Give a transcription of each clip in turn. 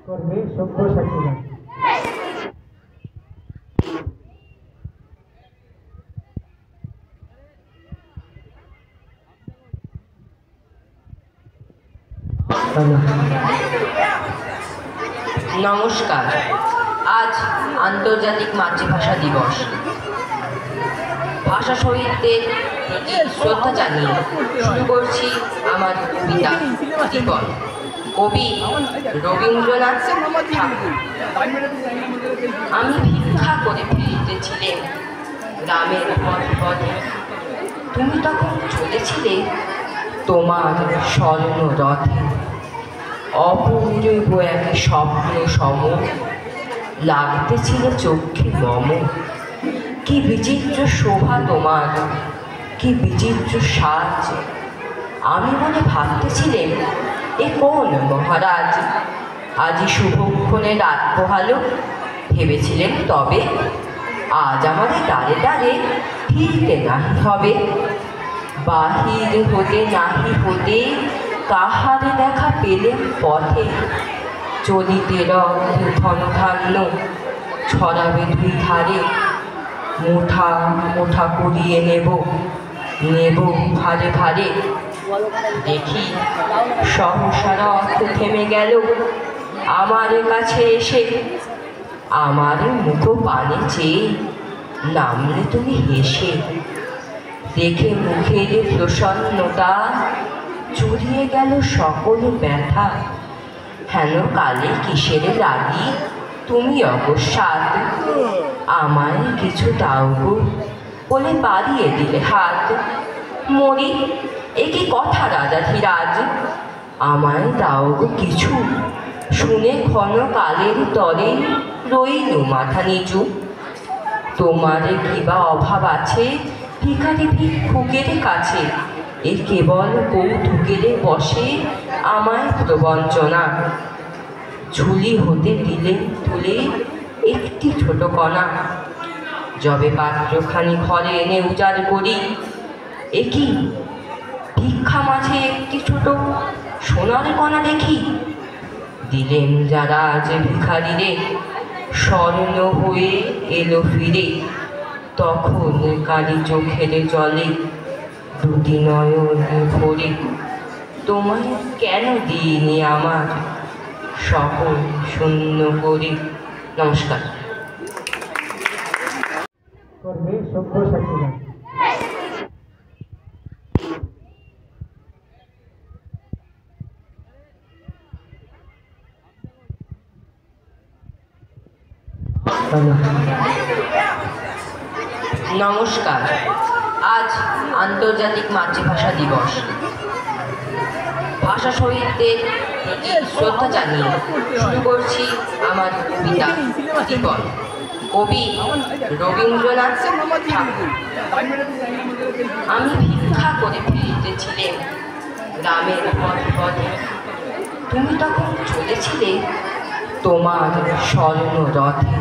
করবে সব্যসাচীরা। নমস্কার। আজ আন্তর্জাতিক মাতৃভাষা দিবস। ভাষা শহীদদের প্রতি শ্রদ্ধা জানিয়ে শুরু করছি আমার কবিতা জীবন। কবি রবীন্দ্রনাথ ঠাকুর। আমি ভিক্ষা করে ফিরতেছিলেন গ্রামের পথে পথে, তুমি তখন চলেছিলে তোমার স্বর্ণ রথে। অপূর্ব এক স্বপ্ন সম লাগতেছিল চক্ষে মম। কি বিচিত্র শোভা তোমার, কি বিচিত্র সাজ। আমি মনে ভাবতেছিলেন এ কোন মহারাজ। আজি শুভক্ষণে রাত পোহালো, ভেবেছিলেন তবে আজ আমাদের দ্বারে দ্বারে ফিরতে নাহি হবে। বাহির হতে নাহি হতে কাহারে দেখা পেলেন পথে। চলিতে রথ ধনধান্য ছড়াবে দুই ধারে। মুঠা মুঠা কুড়িয়ে নেব নেব ভারে ভারে। দেখি সহসা রথ থেমে গেল আমার কাছে এসে। আমার মুখ পানে চেয়ে নামলে তুমি হেসে। দেখে মুখের প্রসন্নতা চুরিয়ে গেল সকল ব্যথা। হেন কালে কিসের লাগি তুমি অকস্মাৎ আমায় কিছু দাও গো বলে বাড়িয়ে দিলে হাত। মরি এ কি কথা রাজাধিরাজ, আমায় দাও গো কিছু। শুনে ক্ষণ কালের তরে রইল মাথা নিচু। তোমার কিবা অভাব আছে ভিখারি ভিক্ষুকের কাছে। এ কেবল কৌতুকের বসে আমায় প্রবঞ্চনা। ঝুলি হতে দিলে তুলে একটি ছোট কণা। যবে পাত্রখানি ঘরে এনে উজাড় করি, এ কি ভিক্ষা মাঝে একটি ছোট সোনার কণা দেখি। দিলেন যারা যে ভিখারিরে স্বর্ণ হয়ে এলো ফিরে। তখন কালি চোখের জলে দুটি নয়ন ভরে। তোমায় কেন দিইনি আমার সকল শূন্য করে। নমস্কার। করবে সব্যসাচীরা। নমস্কার। আজ আন্তর্জাতিক মাতৃভাষা দিবস। ভাষা শহীদদের প্রতি শ্রদ্ধা জানিয়ে শুরু করছি আমার কবিতা জীবন। কবি রবীন্দ্রনাথ ঠাকুর। আমি ভিক্ষা করে ফিরতেছিলেন গ্রামের পথে পথে, তুমি তখন চলেছিলে তোমার স্বর্ণ রথে।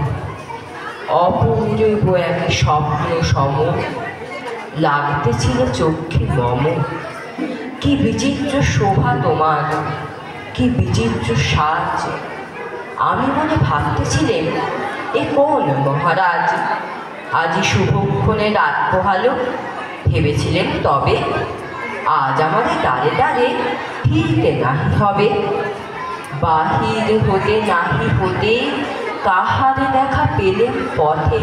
অপূর্ব এক স্বপ্ন সম লাগতেছিল চক্ষে মম। কি বিচিত্র শোভা তোমার, কি বিচিত্র সাজ। আমি মনে ভাবতেছিলেন এ কোন মহারাজ। আজি শুভক্ষণে রাত পোহালো, ভেবেছিলেন তবে আজ আমাদের দ্বারে দ্বারে ফিরতে নাহি হবে। বাহির হতে নাহি হতে কাহারে দেখা পেলেন পথে।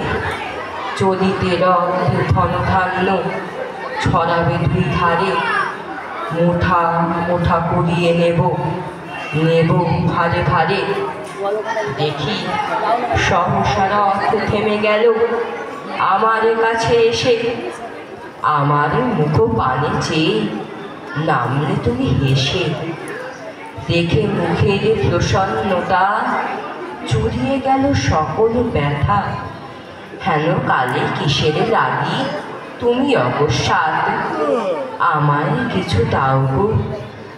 চলিতে রথ ধনধান্য ছড়াবে দুই ধারে। মুঠা মুঠা কুড়িয়ে নেব নেব ভারে ভারে। দেখি সহসা রথ থেমে গেল আমার কাছে এসে। আমার মুখ পানে চেয়ে নামলে তুমি হেসে। দেখে মুখের প্রসন্নতা চুরিয়ে গেল সকল ব্যথা। হেন কালে কিসের লাগি তুমি অকস্মাৎ আমায় কিছু দাও গো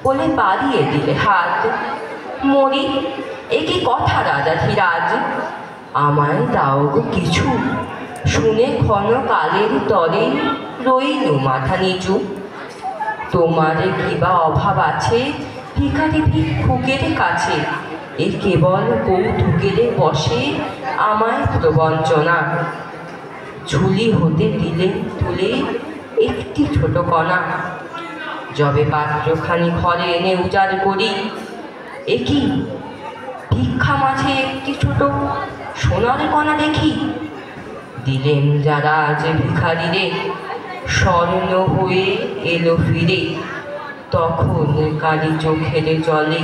বলে বাড়িয়ে দিলে হাত। মরি এ কি কথা রাজাধিরাজ, আমায় দাও গো কিছু। শুনে ক্ষণ কালের তরে রইল মাথা নিচু। তোমার কিবা অভাব আছে ভিখারি ভিক্ষুকের কাছে। এ কেবল কৌতুকেরে বসে আমায় প্রবঞ্চনা। ঝুলি হতে দিলেন তুলে একটি ছোট কণা, যবে পাত্রখানি ঘরে এনে উজাড় করি, এ কি ভিক্ষা মাঝে একটি ছোট সোনার কণা দেখি। দিলেন যারা যে ভিখারিরে, স্বর্ণ হয়ে এলো ফিরে, তখন কালি চোখের জলে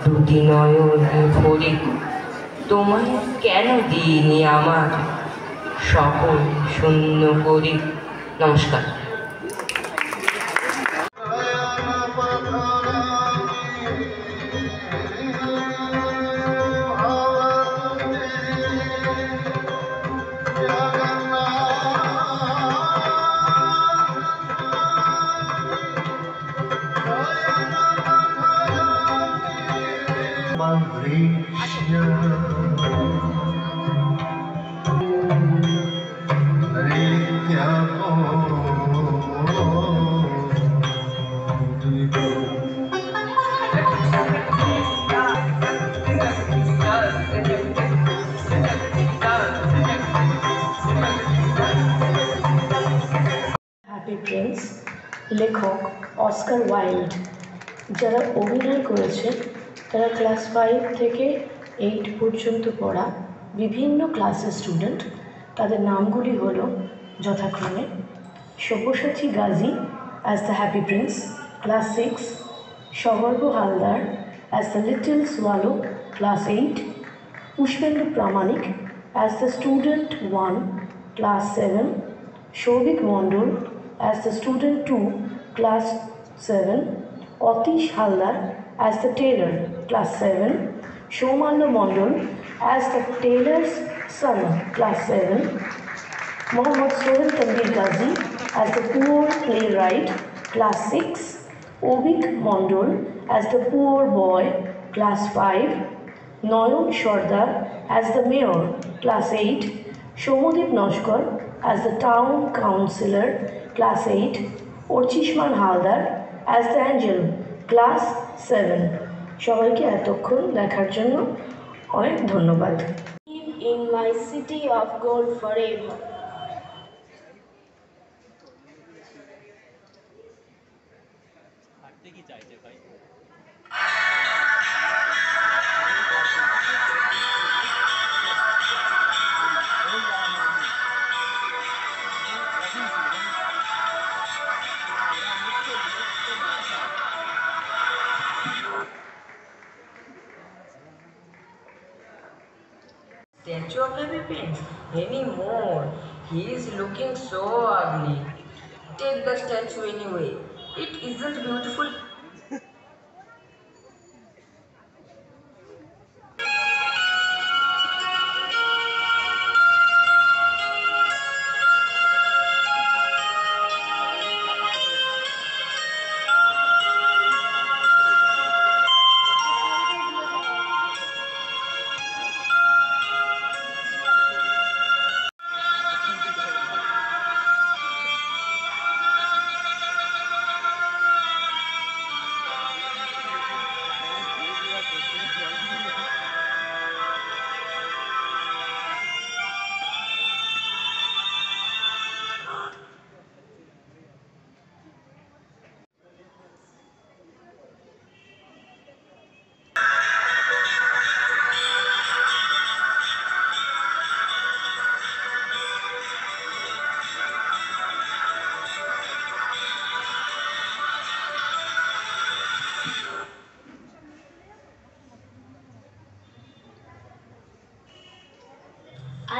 দুটি নয়ন ভরে। তোমায় কেন দিইনি আমার সকল শূন্য করে। নমস্কার। হ্যাপি প্রিন্স লেখক অস্কার ওয়াইল্ড। যারা অভিনয় করেছে তারা ক্লাস 5 থেকে 8 পর্যন্ত পড়া বিভিন্ন ক্লাসের স্টুডেন্ট। তাদের নামগুলি হলো যথাক্রমে Sabyasachi Gazi as the happy prince, class 6; Sagarbo Haldar as the little swallow, class 8; Pushpendu Pramanik as the student 1, class 7; Souvik Mondal as the student 2, class 7; Atish Haldar as the tailor, class 7; Shomalya Mondol as the tailor's son, class 7; Mohammad Sohail Tanvir Ghazi as the poor playwright, class 6; Obik Mondol as the poor boy, class 5; Noyon Shordar as the mayor, class 8; Shomodip Noshkar as the town councillor, class 8; Orchishman Haldar as the angel, class 7. সবাইকে এতক্ষণ দেখার জন্য অনেক ধন্যবাদ। In my city of gold forever. Statue of Happy Prince anymore. He is looking so ugly. Take the statue anyway. It isn't beautiful.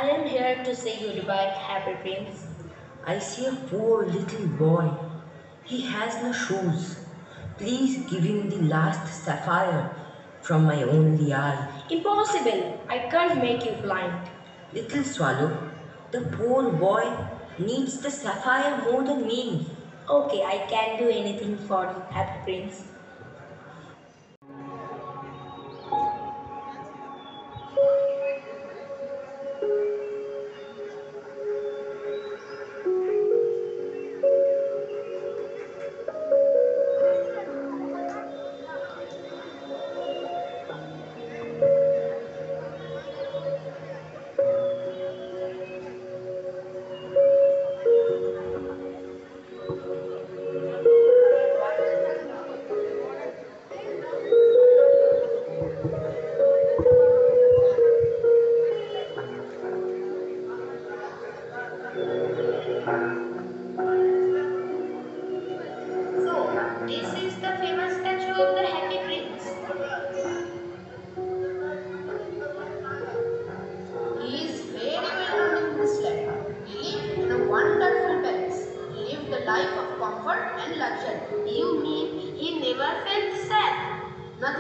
I am here to say goodbye, Happy Prince. I see a poor little boy. He has no shoes. Please give him the last sapphire from my only eye. Impossible! I can't make you blind. Little swallow, the poor boy needs the sapphire more than me. Okay, I can do anything for you, Happy Prince.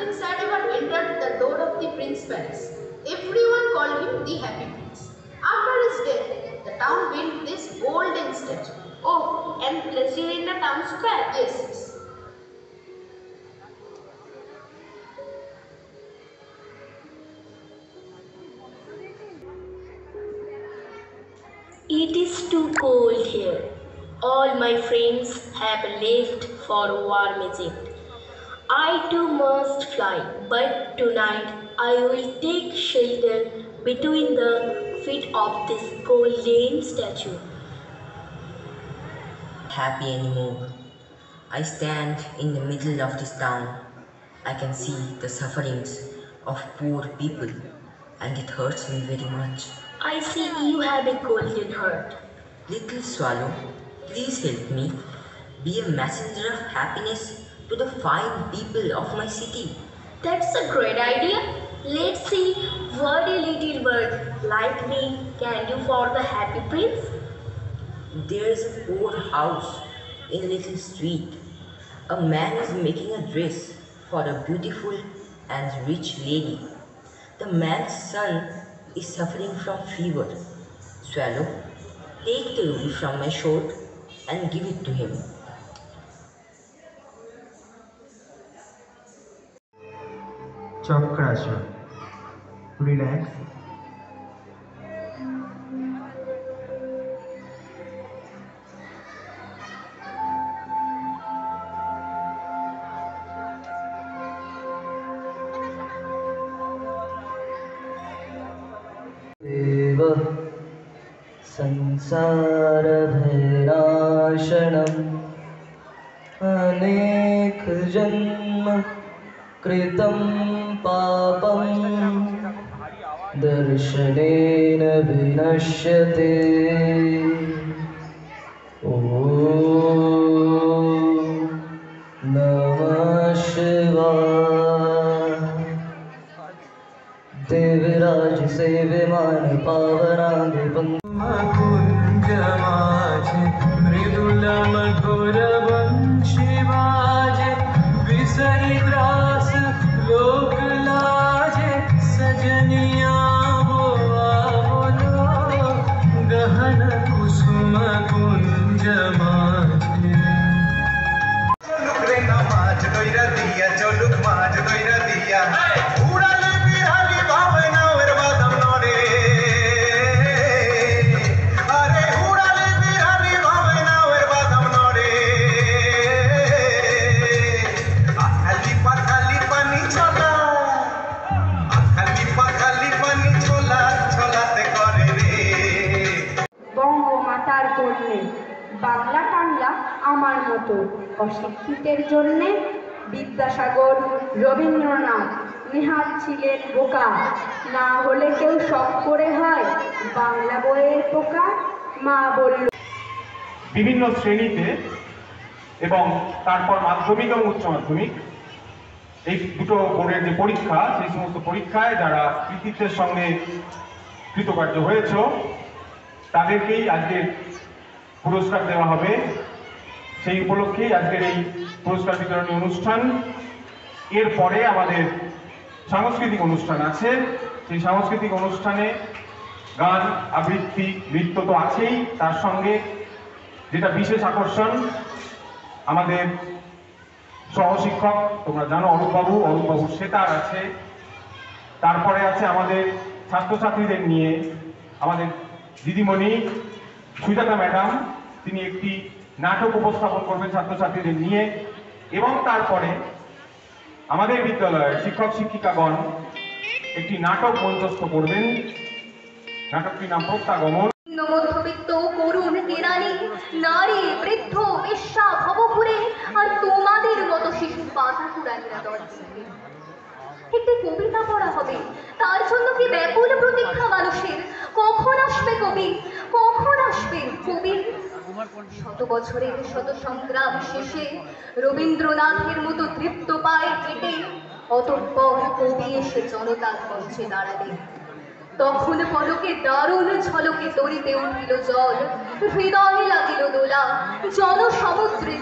nothing sad ever entered the door of the prince's palace. Everyone called him the Happy Prince. After his death, the town built this golden statue. Oh, and placed it in the town square. Yes, yes. It is too cold here. All my friends have left for warm Egypt. I too must fly, but tonight I will take shelter between the feet of this golden statue. Happy anymore. I stand in the middle of this town. I can see the sufferings of poor people, and it hurts me very much. I see you have a golden heart. Little swallow, please help me be a messenger of happiness to the fine people of my city. That's a great idea. Let's see what a little bird like me can do for the happy prince. There is a poor house in a little street. A man is making a dress for a beautiful and rich lady. The man's son is suffering from fever. Swallow, take the ruby from my shirt and give it to him. Chakrasana. Relax. देव संसारभयनाशनम् अनेक जन्म कृतं पापं दर्शनेन विनश्यते ॐ नमः शिवाय देवराज सेव्यमान पावनांग कुंज माझे मृदुल मधुर वंशी वाजे विसरी त्रास लोक लाजे सजनिया बोलो गहन कुसुम कुंज माझे चलुक रे नाच दइरा दिया चलुक माज दइरा दिया उड़ाले बिहाली बावे नावेर बादाम नरे अरे उड़ाले बिहाली बावे नावेर बादाम नरे आखाली पानी छोला आखाली पानी छोला छोलाते करे रे বঙ্গমাতার কন্যে বাংলা টাংলা আমার মতো অশিক্ষিতের জন্যে বিদ্যাসাগর রবীন্দ্রনাথ নেহাত ছিলেন বোকা না হলে কেউ শখ করে হয় বাংলা বইয়ের পোকা মা বলল বিভিন্ন শ্রেণীতে এবং তারপর মাধ্যমিক এবং উচ্চ মাধ্যমিক এই দুটো বোর্ডের যে পরীক্ষা সেই সমস্ত পরীক্ষায় যারা কৃতিত্বের সঙ্গে কৃতকার্য হয়েছ তাদেরকেই আজকে পুরস্কার দেওয়া হবে। সেই উপলক্ষেই আজকের এই পুরস্কার বিতরণী অনুষ্ঠান। এরপরে আমাদের সাংস্কৃতিক অনুষ্ঠান আছে। সেই সাংস্কৃতিক অনুষ্ঠানে গান আবৃত্তি নৃত্য তো আছেই, তার সঙ্গে যেটা বিশেষ আকর্ষণ আমাদের সহশিক্ষক তোমরা জানো অরূপবাবুর সেতার আছে। তারপরে আছে আমাদের ছাত্রছাত্রীদের নিয়ে আমাদের দিদিমণি সুজাতা ম্যাডাম, তিনি একটি নাটক উপস্থাপন করবেন ছাত্রছাত্রীদের নিয়ে। এবং তারপরে আমাদের বিদ্যালয়ের শিক্ষক শিক্ষিকাগণ একটি নাটক মঞ্চস্থ করবেন। নাটকটির নাম প্রত্যাগমন। মধ্যবিত্ত করুণ কেরানি নারী বৃদ্ধ বেশ্যা ভবঘুরে আর তোমাদের মতো শিশু বাধা কুড়ানিরা দরজা একটি কবিতা পড়া হবে, তার জন্য কি ব্যাকুল প্রতীক্ষা মানুষের। কখন আসবে কবি, কখন আসবে কবি? শত বছরের শত সংগ্রাম শেষে রবীন্দ্রনাথের মতো তৃপ্ত পায় কেটে অতঃপর কবি এসে জনতার মঞ্চে দাঁড়াবে। তখন পলকে দারুণ ঝলকে তরিতে উঠিল জল, হৃদয়ে লাগিল দোলা, জনসমুদ্রে